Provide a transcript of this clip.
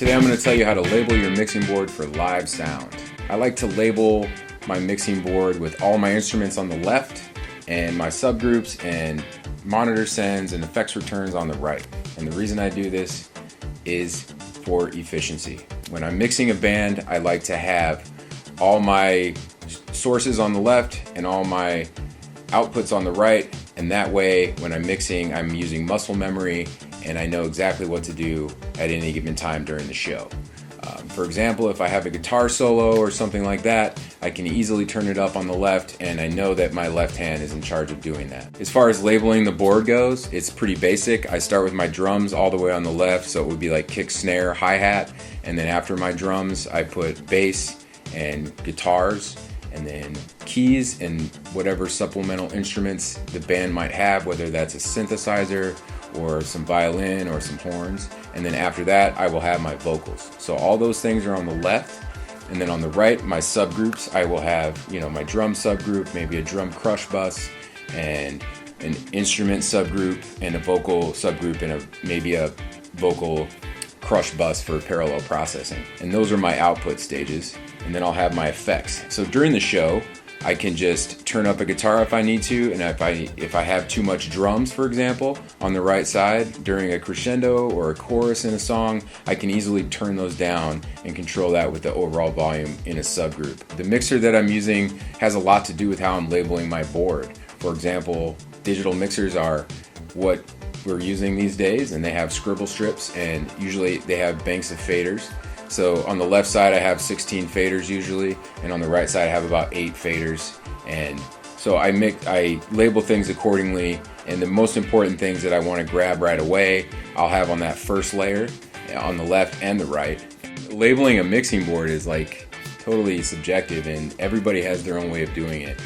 Today I'm going to tell you how to label your mixing board for live sound. I like to label my mixing board with all my instruments on the left and my subgroups and monitor sends and effects returns on the right. And the reason I do this is for efficiency. When I'm mixing a band, I like to have all my sources on the left and all my outputs on the right, and that way when I'm mixing, I'm using muscle memory and I know exactly what to do at any given time during the show. For example, if I have a guitar solo or something like that, I can easily turn it up on the left and I know that my left hand is in charge of doing that. As far as labeling the board goes, it's pretty basic. I start with my drums all the way on the left, so it would be like kick, snare, hi-hat, and then after my drums I put bass and guitars, and then keys and whatever supplemental instruments the band might have, whether that's a synthesizer or some violin or some horns. And then after that, I will have my vocals. So all those things are on the left. And then on the right, my subgroups, I will have, my drum subgroup, maybe a drum crush bus, and an instrument subgroup, and a vocal subgroup, and maybe a vocal crush bus for parallel processing. And those are my output stages. And then I'll have my effects. So during the show, I can just turn up a guitar if I need to, and if I have too much drums, for example, on the right side during a crescendo or a chorus in a song, I can easily turn those down and control that with the overall volume in a subgroup. The mixer that I'm using has a lot to do with how I'm labeling my board. For example, digital mixers are what we're using these days, and they have scribble strips, and usually they have banks of faders. So on the left side I have 16 faders usually, and on the right side I have about 8 faders. And so I label things accordingly, and the most important things that I want to grab right away, I'll have on that first layer on the left and the right. Labeling a mixing board is like totally subjective, and everybody has their own way of doing it.